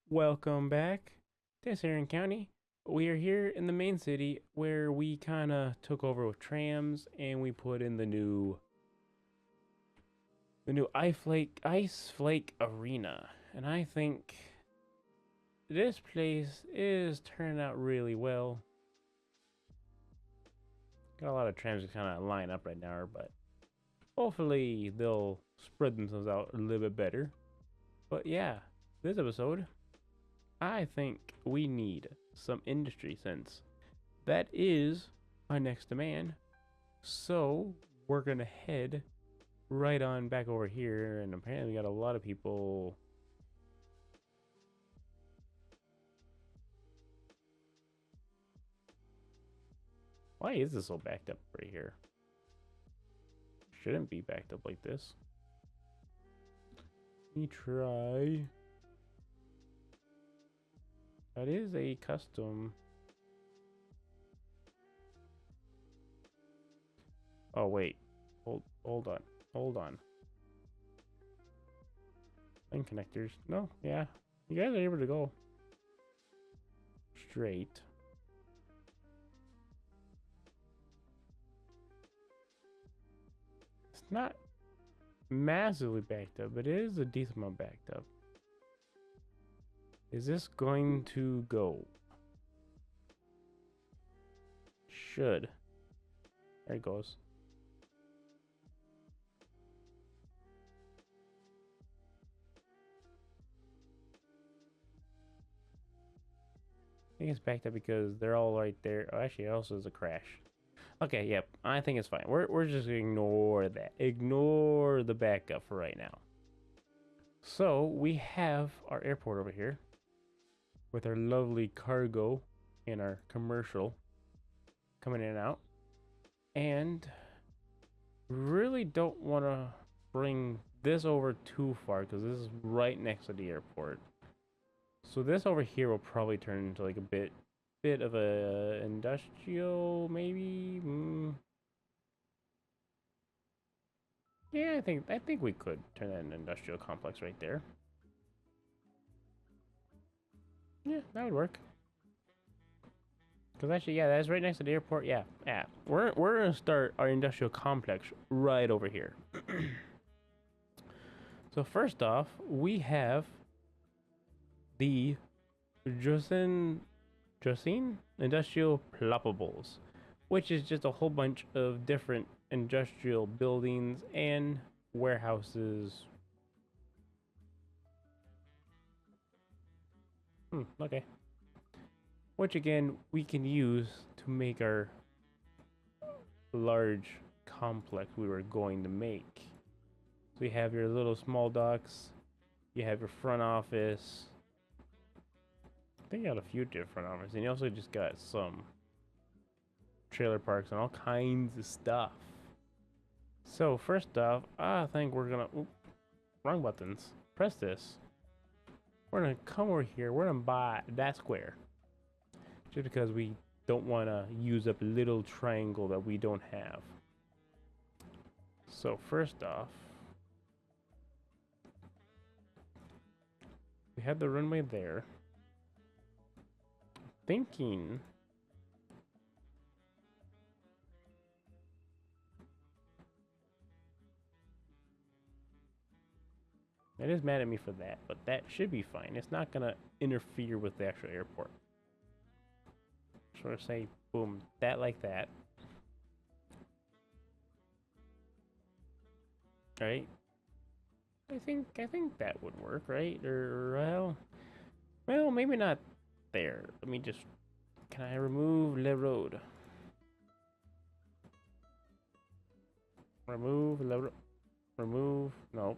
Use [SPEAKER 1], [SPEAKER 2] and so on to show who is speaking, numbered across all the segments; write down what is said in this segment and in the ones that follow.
[SPEAKER 1] Welcome back to Sarin County. We are here in the main city where we kind of took over with trams and we put in the new Ice Flake Arena. And I think this place is turning out really well. Got a lot of trams that kind of line up right now, but hopefully they'll spread themselves out a little bit better. But yeah, this episode I think we need some industry since that is our next demand. So we're gonna head right on back over here, and apparently we got a lot of people. Why is this so backed up right here? Shouldn't be backed up like this. Let me try. That is a custom. Oh wait, hold on. Line connectors. No, yeah, you guys are able to go straight. It's not massively backed up, but it is a decent amount backed up. Is this going to go? Should. There it goes. I think it's backed up because they're all right there. Oh, actually, it also is a crash. Okay, yep. I think it's fine. We're just gonna ignore that. Ignore the backup for right now. So we have our airport over here with our lovely cargo and our commercial coming in and out. And really don't want to bring this over too far because this is right next to the airport. So this over here will probably turn into like a bit of a industrial maybe. Yeah, I think we could turn that into an industrial complex right there. Yeah, that would work. Because actually, yeah, that's right next to the airport. Yeah, yeah. We're gonna start our industrial complex right over here. So first off, we have the Josin Industrial Ploppables, which is just a whole bunch of different industrial buildings and warehouses. Okay. Which again, we can use to make our large complex we were going to make. So you have your little small docks, you have your front office. I think you got a few different offices, and you also just got some trailer parks and all kinds of stuff. So first off, I think we're gonna wrong buttons. Press this. We're gonna come over here. We're gonna buy that square, just because we don't want to use up a little triangle that we don't have. So first off, we have the runway there. Thinking it is mad at me for that, but that should be fine. It's not gonna interfere with the actual airport. Sort of say, boom, that like that. Right? I think that would work, right? Or well, maybe not there. Let me just. Can I remove le road? Remove le road. Remove. No.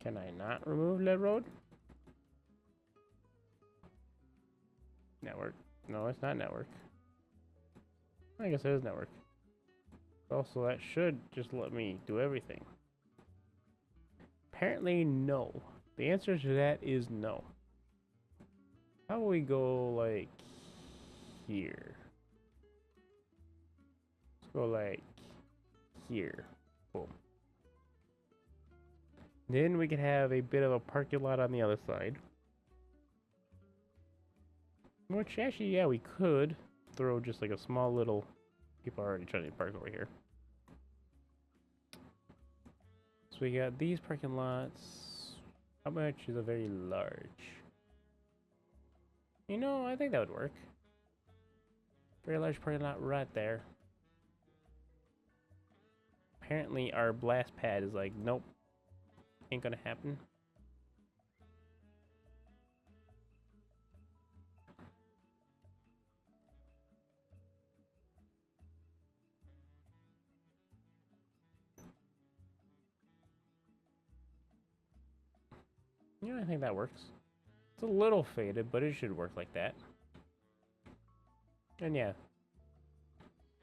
[SPEAKER 1] Can I not remove le road? Network. No, it's not network. I guess it is network. Also, that should just let me do everything. Apparently, no. The answer to that is no. How will we go like here? Let's go like here. Boom. Then we could have a bit of a parking lot on the other side. Which actually, yeah, we could throw just like a small little... People are already trying to park over here. So we got these parking lots. How much is a very large? You know, I think that would work. Very large parking lot right there. Apparently our blast pad is like, nope. Ain't gonna happen. Yeah, I think that works. It's a little faded, but it should work like that. And yeah.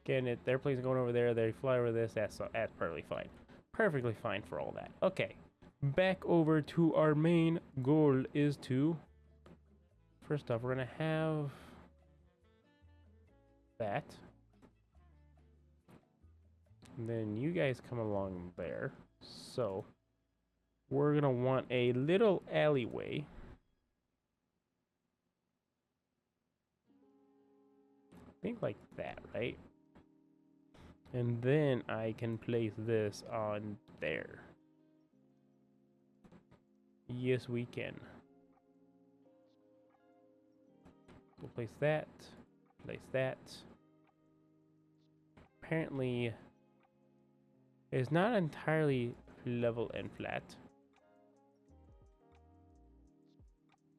[SPEAKER 1] Getting it, their plane's going over there, they fly over this, that's perfectly fine. Perfectly fine for all that. Okay. Back over to our main goal is to... First off, we're gonna have... that. And then you guys come along there. So... we're gonna want a little alleyway. I think like that, right? And then I can place this on there. Yes, we can. We'll place that. Place that. Apparently, it's not entirely level and flat.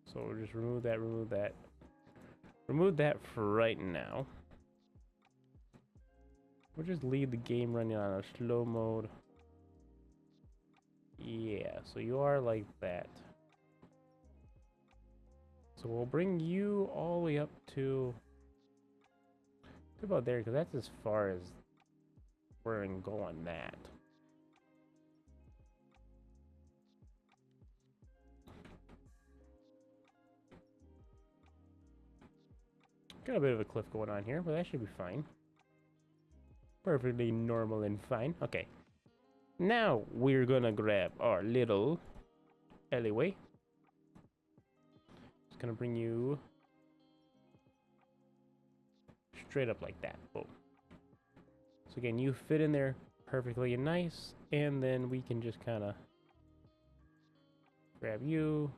[SPEAKER 1] So we'll just remove that, remove that. Remove that for right now. We'll just leave the game running on a slow mode. Yeah, so you are like that. So we'll bring you all the way up to about there, because that's as far as we're gonna go on that. Got a bit of a cliff going on here, but that should be fine. Perfectly normal and fine. Okay. Now we're gonna grab our little alleyway. Just gonna bring you straight up like that. Boom. So again, you fit in there perfectly and nice, and then we can just kind of grab you.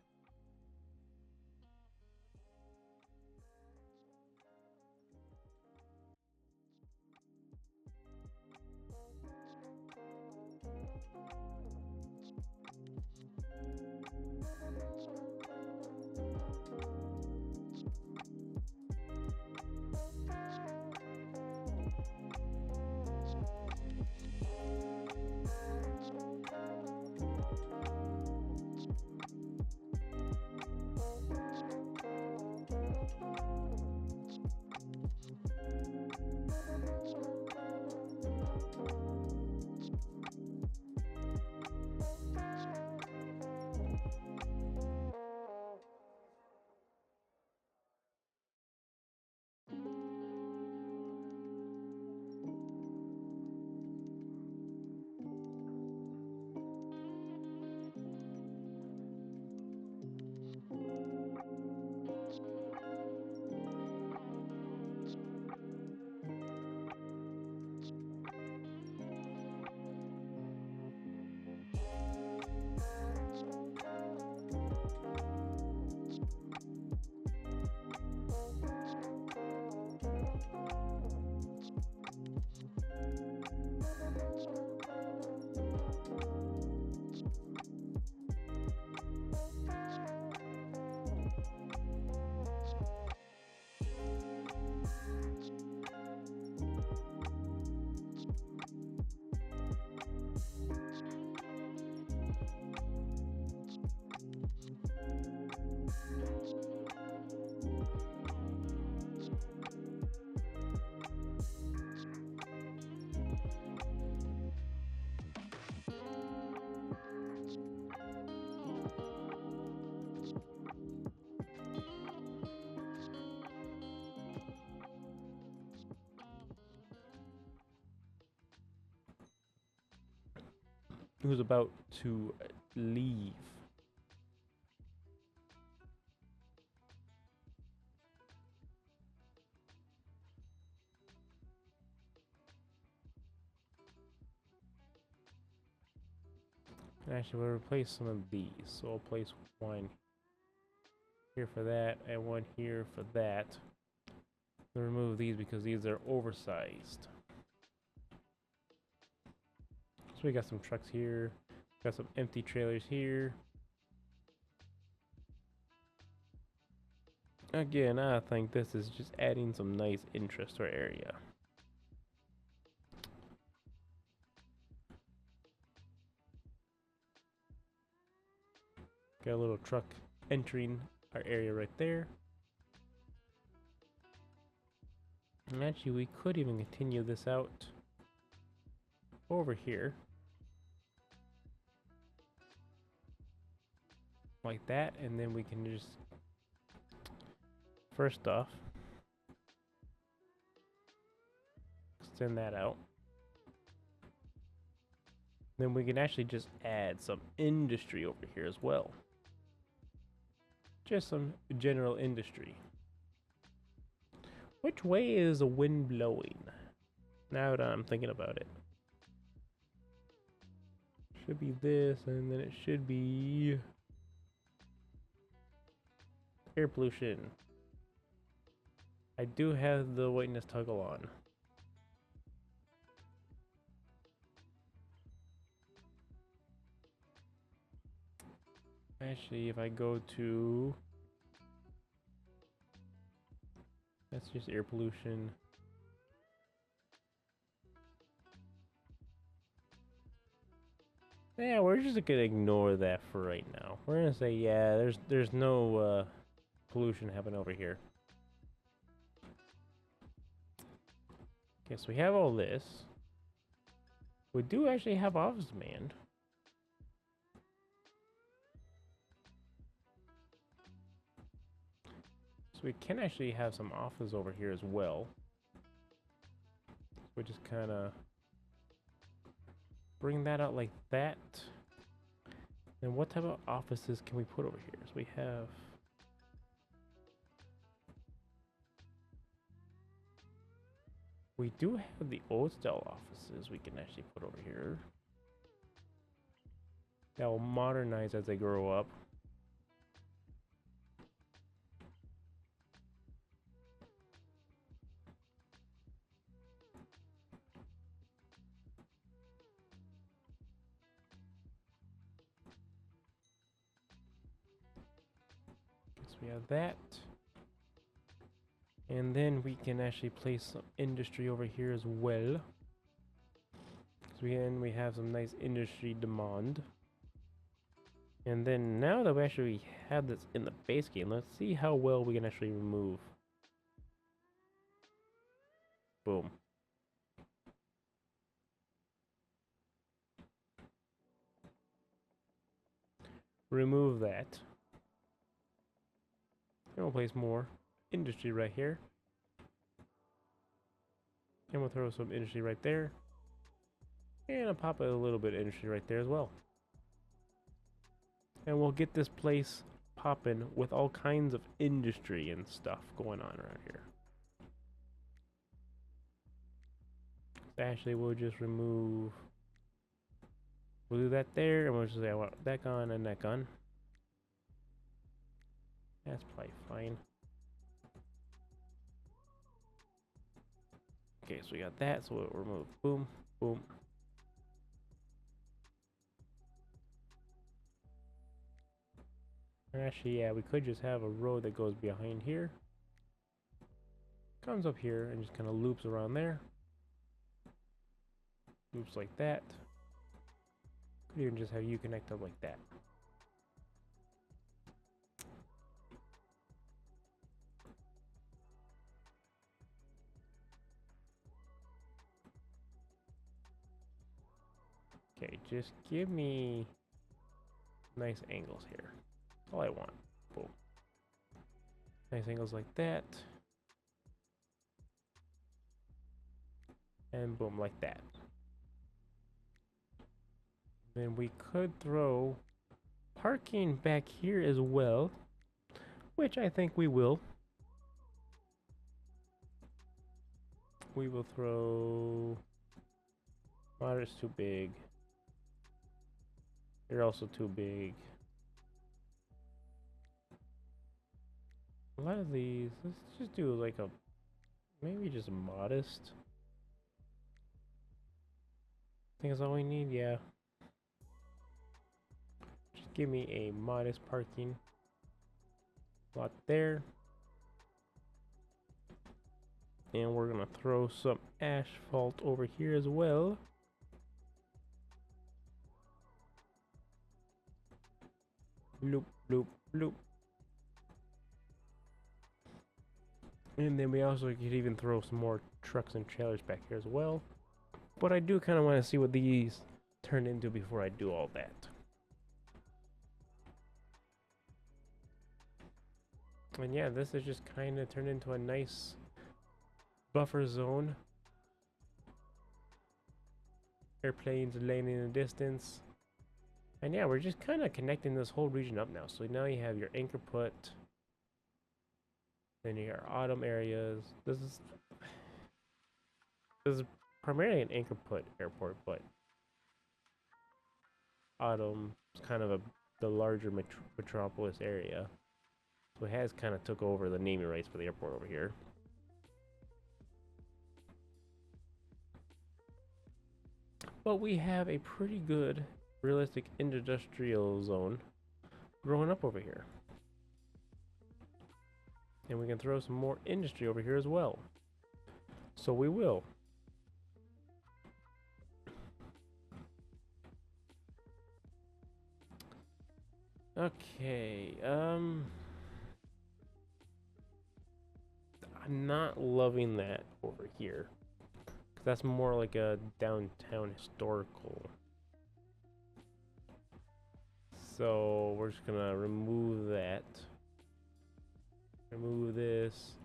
[SPEAKER 1] who's about to leave. And actually, we'll replace some of these. So I'll place one here for that, and one here for that. We'll remove these because these are oversized. So we got some trucks here, got some empty trailers here. Again, I think this is just adding some nice interest to our area. Got a little truck entering our area right there. And actually, we could even continue this out over here. Like that, and then we can just, first off, extend that out. Then we can actually just add some industry over here as well. Just some general industry. Which way is the wind blowing? Now that I'm thinking about it. Should be this, and then it should be air pollution. I do have the whiteness toggle on. Actually, if I go to, that's just air pollution. Yeah, we're just gonna ignore that for right now. We're gonna say, yeah, there's no pollution happening over here. Okay, so we have all this. We do actually have office demand. So we can actually have some office over here as well. We just kind of bring that out like that. And what type of offices can we put over here? So we have, we do have the old style offices we can actually put over here. That will modernize as they grow up. So we have that. And then we can actually place some industry over here as well. So we have some nice industry demand. And then now that we actually have this in the base game, let's see how well we can actually remove. Boom. Remove that. And we'll place more industry right here. And we'll throw some industry right there. And I'll pop a little bit of industry right there as well. And we'll get this place popping with all kinds of industry and stuff going on around here. Actually, we'll just remove, we'll do that there, and we'll just say I want that gun and that gun. That's probably fine. Okay, so we got that, so we'll remove boom, boom. Actually, yeah, we could just have a road that goes behind here, comes up here, and just kind of loops around there. Loops like that. Could even just have you connect up like that. Okay, just give me nice angles here. That's all I want. Boom. Nice angles like that. And boom, like that. Then we could throw parking back here as well, which I think we will. We will throw... Water's too big. You're also too big. A lot of these, let's just do like a, maybe just modest. I think that's all we need, yeah. Just give me a modest parking lot there. And we're gonna throw some asphalt over here as well. Bloop, bloop, bloop. And then we also could even throw some more trucks and trailers back here as well. But I do kind of want to see what these turn into before I do all that. And yeah, this is just kind of turned into a nice buffer zone. Airplanes landing in the distance. And yeah, we're just kind of connecting this whole region up now. So now you have your anchor put. Then your autumn areas. This is primarily an anchor put airport, but autumn is kind of the larger metropolis area. So it has kind of took over the naming rights for the airport over here. But we have a pretty good realistic industrial zone growing up over here. And we can throw some more industry over here as well. So we will. Okay, I'm not loving that over here. 'Cause that's more like a downtown historical. So we're just gonna remove that. Remove this.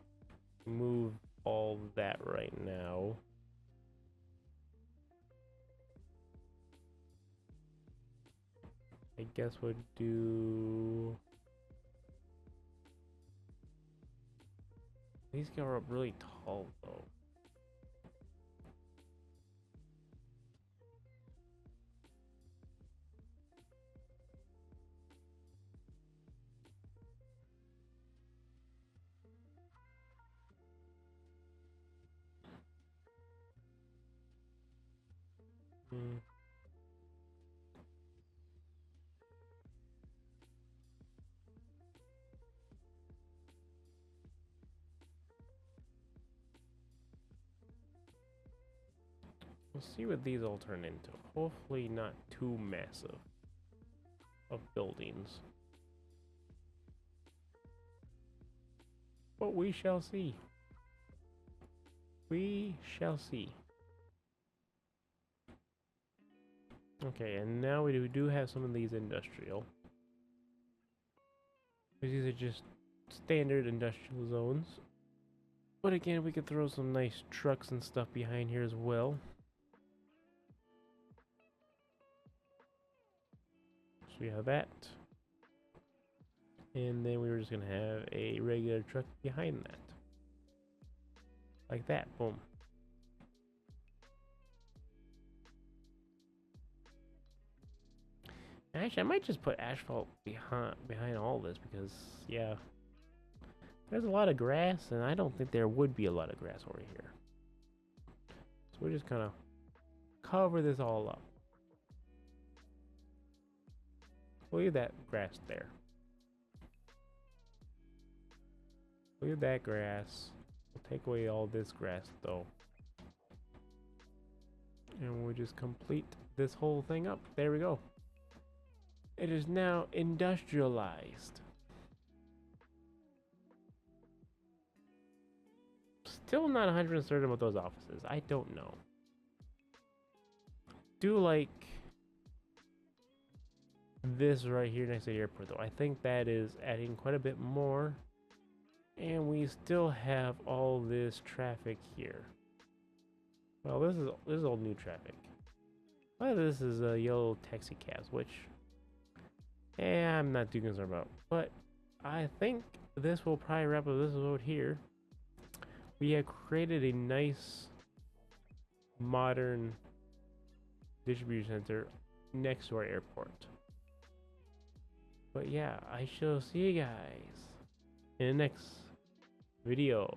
[SPEAKER 1] Remove all that right now. I guess we'll do... These guys are up really tall though. Hmm. We'll see what these all turn into. Hopefully not too massive of buildings. But we shall see. We shall see. Okay, and now we do have some of these industrial. These are just standard industrial zones. But again, we could throw some nice trucks and stuff behind here as well. So we have that. And then we were just going to have a regular truck behind that. Like that, boom. Actually, I might just put asphalt behind all this because, yeah, there's a lot of grass, and I don't think there would be a lot of grass over here. So we're just kind of cover this all up. Leave that grass there. Leave that grass. We'll take away all this grass, though. And we'll just complete this whole thing up. There we go. It is now industrialized. Still not 100% certain about those offices. I don't know. Do like this right here next to the airport, though. I think that is adding quite a bit more. And we still have all this traffic here. Well, this is all new traffic. Well, this is a yellow taxi cabs, which I'm not too concerned about. But I think this will probably wrap up this episode here. We have created a nice modern distribution center next to our airport. But yeah, I shall see you guys in the next video.